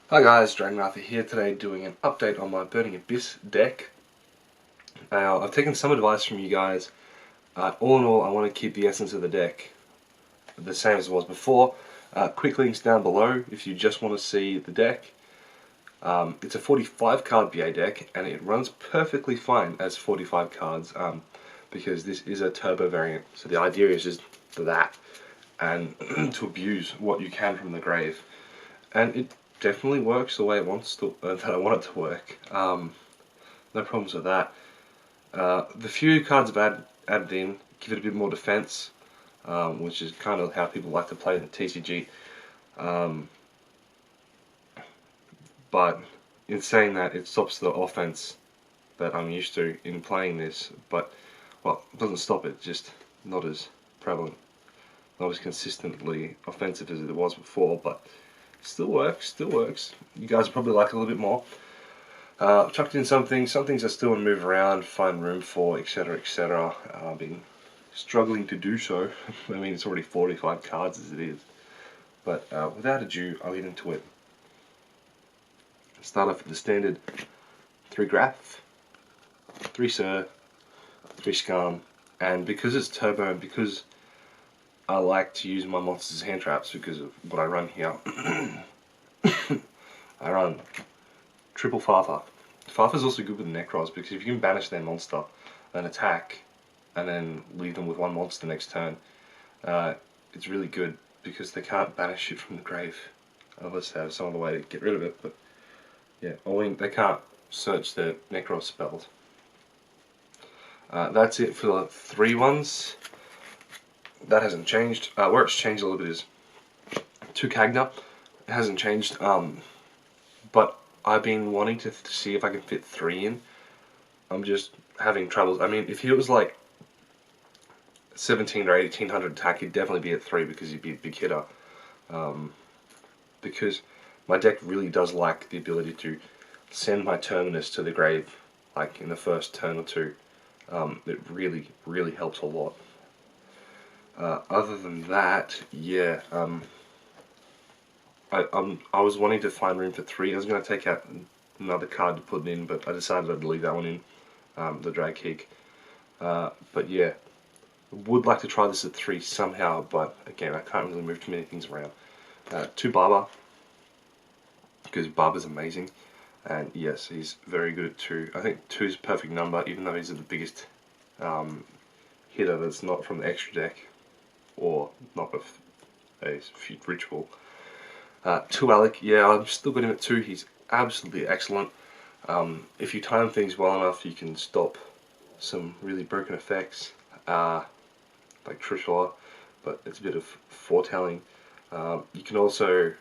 Hi guys, Dragoneither here today doing an update on my Burning Abyss deck. I've taken some advice from you guys. All in all, I want to keep the essence of the deck the same as it was before. Quick links down below if you just want to see the deck. It's a 45 card BA deck and it runs perfectly fine as 45 cards because this is a turbo variant. So the idea is just that and to abuse what you can from the grave. And it definitely works the way it wants to, that I want it to work. No problems with that. The few cards I've added in give it a bit more defense, which is kind of how people like to play in the TCG. But in saying that, it stops the offense that I'm used to in playing this. But well, it doesn't stop it, just not as prevalent, not as consistently offensive as it was before. But still works, still works. You guys probably like it a little bit more. Chucked in some things I still want to move around, find room for, etc, etc. I've been struggling to do so. I mean, it's already 45 cards as it is. But without ado, I'll get into it. Start off with the standard 3 Graph, 3 Sir, 3 Scum, and because it's turbo and because I like to use my monsters as hand traps because of what I run here, I run triple Farther. Farther's also good with Necros because if you can banish their monster and attack and then leave them with one monster next turn, it's really good because they can't banish it from the grave unless they have some other way to get rid of it. But yeah, they can't search their Necros spells. That's it for the 3 ones. That hasn't changed. Where it's changed a little bit is 2 Kagna. It hasn't changed, but I've been wanting to see if I can fit 3 in. I'm just having troubles. I mean, if he was like 17 or 1800 attack, he'd definitely be at 3 because he'd be a big hitter. Because my deck really does like the ability to send my Terminus to the grave, like in the first turn or 2. It really, really helps a lot. Other than that, yeah, I was wanting to find room for 3. I was going to take out another card to put in, but I decided I'd leave that one in, the Dragoneither. But yeah, would like to try this at 3 somehow, but again, I can't really move too many things around. 2 Barber, because Barber's amazing, and yes, he's very good at 2. I think 2 is a perfect number, even though he's the biggest hitter that's not from the extra deck, or not a ritual. 2 Alec, yeah, I've still got him at 2. He's absolutely excellent. If you time things well enough, you can stop some really broken effects, like Trishula, but it's a bit of foretelling. You can also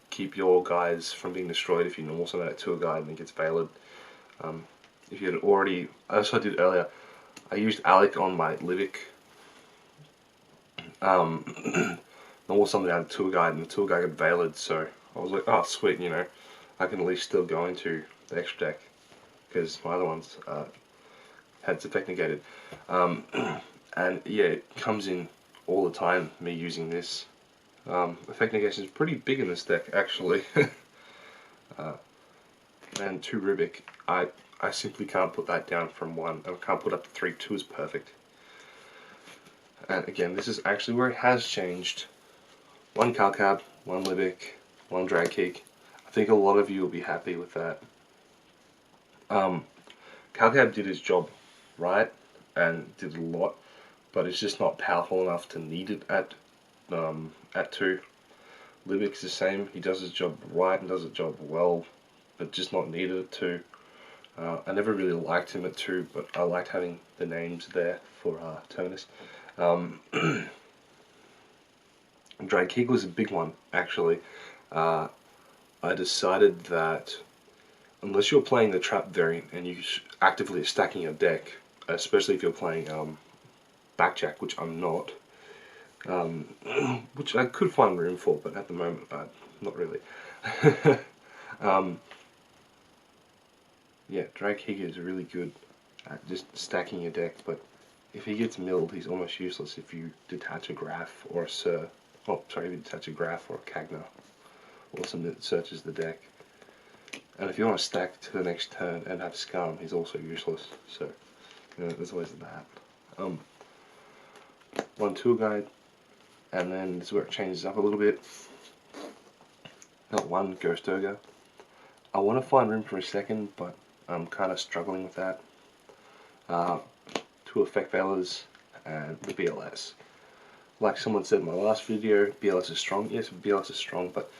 keep your guys from being destroyed if you normal summon that to a guy and it gets veiled. If you had already, as I did earlier, I used Alec on my Livic. Normal summon out a tour guide and the tour guide got veiled, so I was like, oh sweet, you know, I can at least still go into the extra deck because my other ones had its effect negated. And yeah, it comes in all the time, me using this. Effect negation is pretty big in this deck actually. And 2 Rubik, I simply can't put that down from 1. I can't put up to 3. 2 is perfect. And again, this is actually where it has changed. 1 Calcab, 1 Libic, 1 Dragoneither. I think a lot of you will be happy with that. Calcab did his job right and did a lot, but it's just not powerful enough to need it at 2. Libic's the same. He does his job right and does his job well, but just not needed at 2. I never really liked him at 2, but I liked having the names there for Terminus. Dragoneither was a big one, actually. I decided that unless you're playing the trap variant and you actively stacking your deck, especially if you're playing Backjack, which I'm not, which I could find room for, but at the moment, not really. Yeah, Dragoneither is really good at just stacking your deck, but if he gets milled, he's almost useless if you detach a Graph or a Sir. Oh, sorry, if you detach a Graph or a Kagna or something that searches the deck. And if you want to stack to the next turn and have Scum, he's also useless. So, you know, there's always that. One tour guide, and then this is where it changes up a little bit. Got one Ghost Ogre. I want to find room for a second, but I'm kind of struggling with that. Two Effect Veilers and the BLS. Like someone said in my last video, BLS is strong. Yes, BLS is strong, but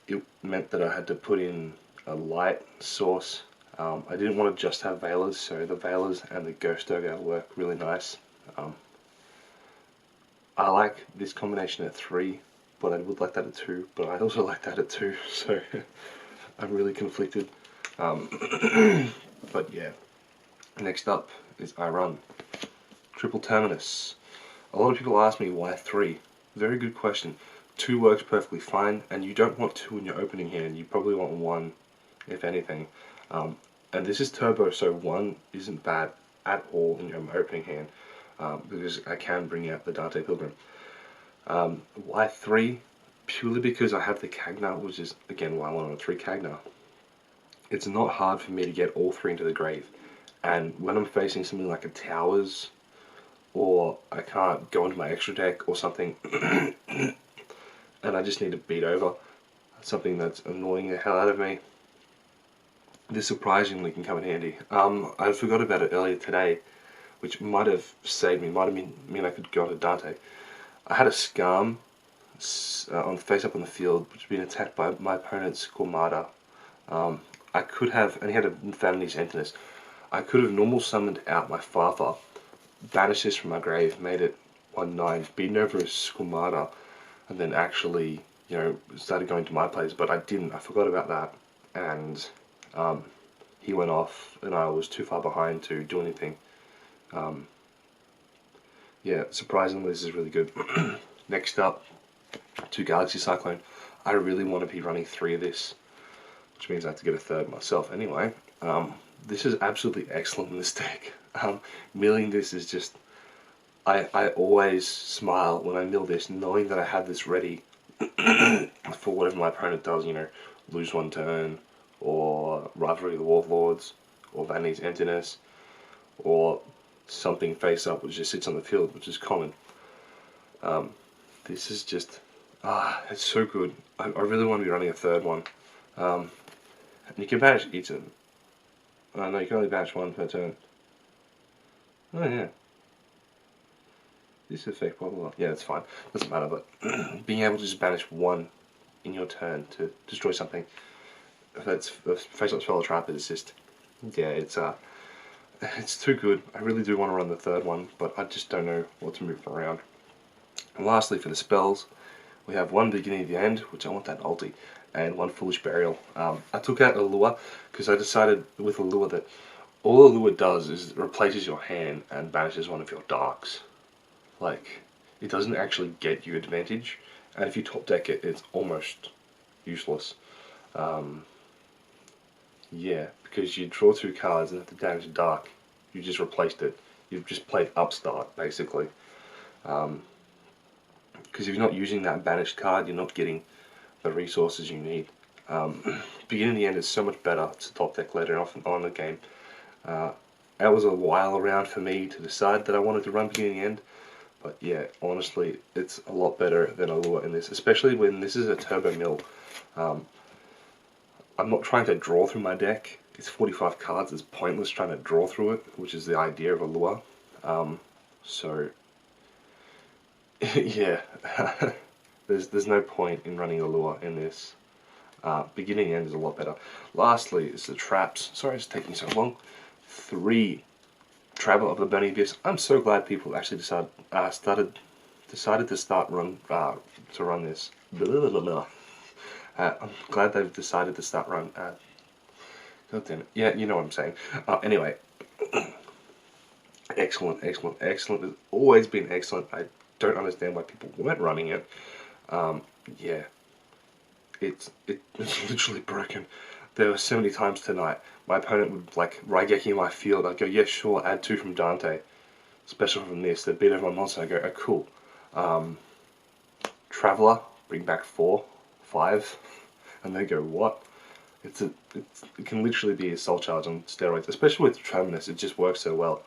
it meant that I had to put in a light source. I didn't want to just have Veilers, so the Veilers and the Ghost Ogre work really nice. I like this combination at 3, but I would like that at 2, but I also like that at 2, so I'm really conflicted. But yeah, next up is I run Triple Terminus. A lot of people ask me why 3. Very good question. 2 works perfectly fine, and you don't want 2 in your opening hand. You probably want 1, if anything. And this is turbo, so 1 isn't bad at all in your opening hand, because I can bring out the Dante Pilgrim. Why 3? Purely because I have the Cagna, which is again why I want a 3 Cagna. It's not hard for me to get all 3 into the grave, and when I'm facing something like a Towers, or I can't go into my extra deck or something, and I just need to beat over something that's annoying the hell out of me, this surprisingly can come in handy. I forgot about it earlier today, which might have saved me, might have mean I could go to Dante. I had a Scum on face up on the field, which had been attacked by my opponent's Cormada. I could have, and he had a Vanity's Emptiness. I could have normal summoned out my Father, banished this from my grave, made it 1/9, beaten over his Squamata, and then actually, you know, started going to my plays, but I didn't. I forgot about that, and he went off, and I was too far behind to do anything. Yeah, surprisingly, this is really good. Next up, 2 Galaxy Cyclone. I really want to be running 3 of this, which means I have to get a 3rd myself anyway. This is absolutely excellent in this deck. Milling this is just, I always smile when I mill this, knowing that I have this ready for whatever my opponent does, you know, lose 1 turn, or Rivalry of the Warlords, or Vanity's Emptiness, or something face up which just sits on the field, which is common. This is just, it's so good. I really want to be running a 3rd one. And you can banish each of them. No, you can only banish 1 per turn. Oh yeah. This effect, blah blah blah. Yeah, it's fine. Doesn't matter, but being able to just banish 1 in your turn to destroy something, if that's face up spell or trap, is just, yeah, it's too good. I really do want to run the 3rd one, but I just don't know what to move around. And lastly, for the spells, we have 1 Beginning of the End, which I want that ulti, and 1 Foolish Burial. I took out Allure because I decided with Allure that all Allure does is it replaces your hand and banishes 1 of your darks. Like, it doesn't actually get you advantage, and if you top deck it, it's almost useless. Yeah, because you draw 2 cards and have to damage a dark. You just replaced it. You've just played Upstart, basically. Because if you're not using that banished card, you're not getting the resources you need. Beginning of the End is so much better to top deck later on in the game. That was a while around for me to decide that I wanted to run Beginning of the End. But yeah, honestly, it's a lot better than Allure in this, especially when this is a turbo mill. I'm not trying to draw through my deck. It's 45 cards, it's pointless trying to draw through it, which is the idea of Allure. So, yeah, there's no point in running Allure in this. Beginning and End is a lot better. Lastly, is the traps. Sorry it's taking so long. 3 Traveler of the Burning Abyss. I'm so glad people actually decided to start to run this. Blah, blah, blah. I'm glad they've decided to start run. God damn it. Yeah, you know what I'm saying. Anyway, excellent, excellent, excellent. It's always been excellent. I don't understand why people weren't running it. Yeah, it's literally broken. There were so many times tonight, my opponent would like Raigeki in my field. I'd go, yeah, sure, add 2 from Dante, special from this. They'd beat over my monster. I go, oh, cool. Traveler, bring back 4, 5, and they go, what? it can literally be a soul charge on steroids, especially with Terminus. It just works so well.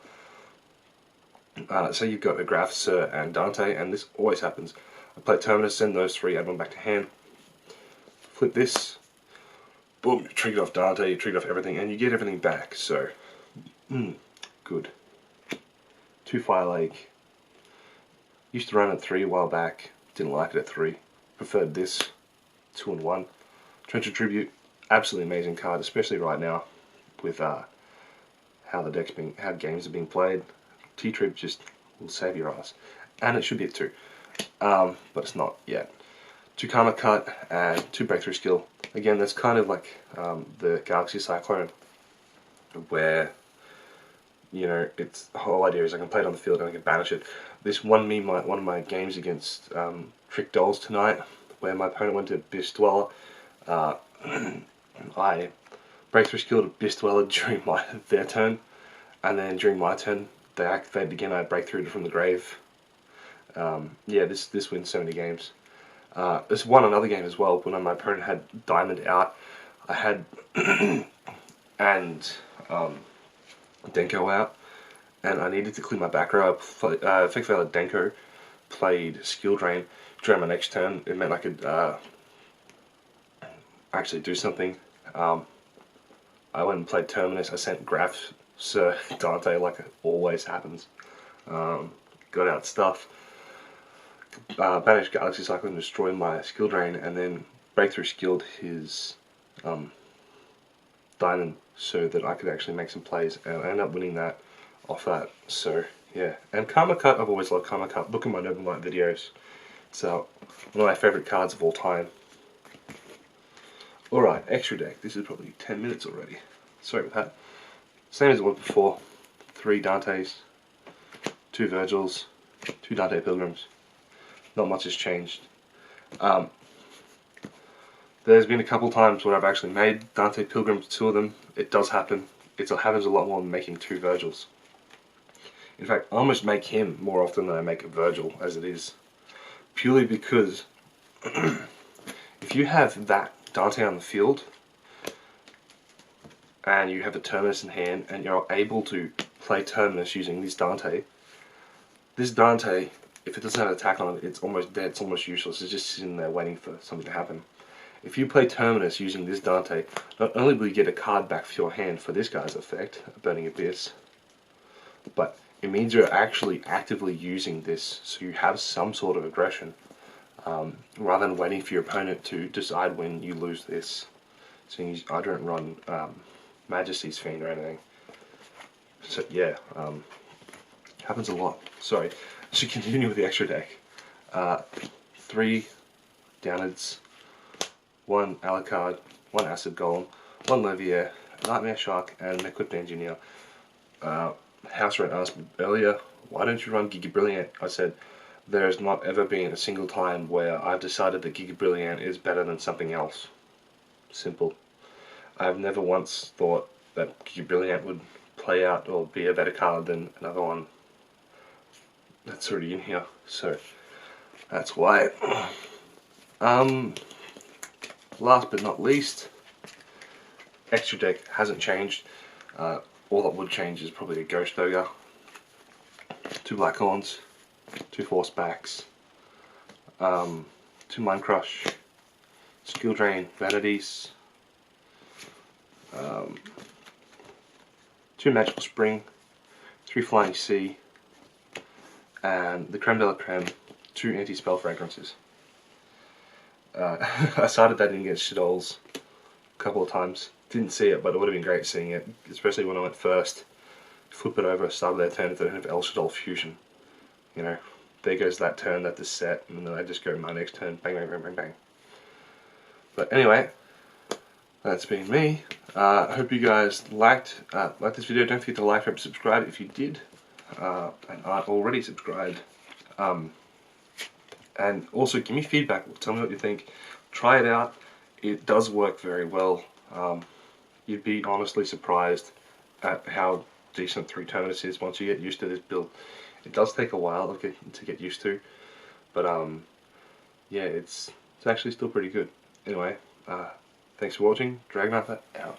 So you've got a Graf, Sir, and Dante, and this always happens. I play Terminus, send those three, add one back to hand, flip this, boom, you triggered off Dante, you triggered off everything, and you get everything back, so, good. 2 Fire Lake. Used to run at 3 a while back, didn't like it at 3. Preferred this, 2 and 1. Trencher Tribute, absolutely amazing card, especially right now, with how games are being played. T-Trib just will save your ass. And it should be at 2. But it's not yet. 2 Karma Cut and 2 Breakthrough Skill. Again, that's kind of like the Galaxy Cyclone, where, you know, it's the whole idea is I can play it on the field and I can banish it. This won me one of my games against Trick Dolls tonight, where my opponent went to Biss Dweller. I Breakthrough Skilled Biss Dweller during their turn, and then during my turn, they activated again. I breakthrough from the grave. Yeah, this wins so many games. This won another game as well when my opponent had Diamond out. I had and Denko out, and I needed to clear my back row. I effectively had Denko, played Skill Drain. During my next turn, it meant I could actually do something. I went and played Terminus. I sent Graf, Sir, Dante, like it always happens. Got out stuff. Banished Galaxy Cyclone, destroyed my Skill Drain, and then Breakthrough skilled his Diamond so that I could actually make some plays, and I ended up winning that off that. So yeah, and Karma Cut, I've always loved Karma Cut. Look at my Noble Knight videos. So one of my favourite cards of all time. Alright, extra deck. This is probably 10 minutes already. Sorry about that. Same as it was before. 3 Dantes, 2 Virgils, 2 Dante Pilgrims. Not much has changed. There's been a couple times where I've actually made Dante Pilgrims, 2 of them. It does happen. It happens a lot more than making 2 Virgils. In fact, I almost make him more often than I make a Virgil, as it is. Purely because if you have that Dante on the field, and you have a Terminus in hand, and you're able to play Terminus using this Dante, if it doesn't have an attack on it, it's almost dead, it's almost useless, it's just sitting there waiting for something to happen. If you play Terminus using this Dante, not only will you get a card back for your hand for this guy's effect, Burning Abyss, but it means you're actually actively using this, so you have some sort of aggression, rather than waiting for your opponent to decide when you lose this. Seeing as I don't run Majesty's Fiend or anything. So yeah, happens a lot. Sorry. I should continue with the extra deck. 3 Downards, 1 Alucard, 1 Acid Golem, 1 Levier, Nightmare Shark, and an Equipped Engineer. House Red asked me earlier, why don't you run Giga Brilliant? I said, there has not ever been a single time where I've decided that Giga Brilliant is better than something else. Simple. I've never once thought that Giga Brilliant would play out or be a better card than another one that's already in here, so that's why. Last but not least, extra deck hasn't changed. All that would change is probably a Ghost Ogre, 2 Black Horns, 2 Force Backs, 2 Mind Crush, Skill Drain, Vanities, 2 Magical Spring, 3 Flying Sea, and the creme de la creme, 2 Anti-Spell Fragrances. I started that in against Shadows a couple of times. Didn't see it, but it would have been great seeing it, especially when I went first. Flip it over, started their turn if they don't have El Shaddol Fusion. You know, there goes that turn, that is set, and then I just go my next turn, bang, bang, bang, bang, bang. But anyway, that's been me. I hope you guys liked this video. Don't forget to like, rate, subscribe if you did, and aren't already subscribed. And also give me feedback. Tell me what you think. Try it out. It does work very well. You'd be honestly surprised at how decent 3 Terminus is once you get used to this build. It does take a while to get used to, but yeah, it's actually still pretty good. Anyway, Thanks for watching. Dragoneither out.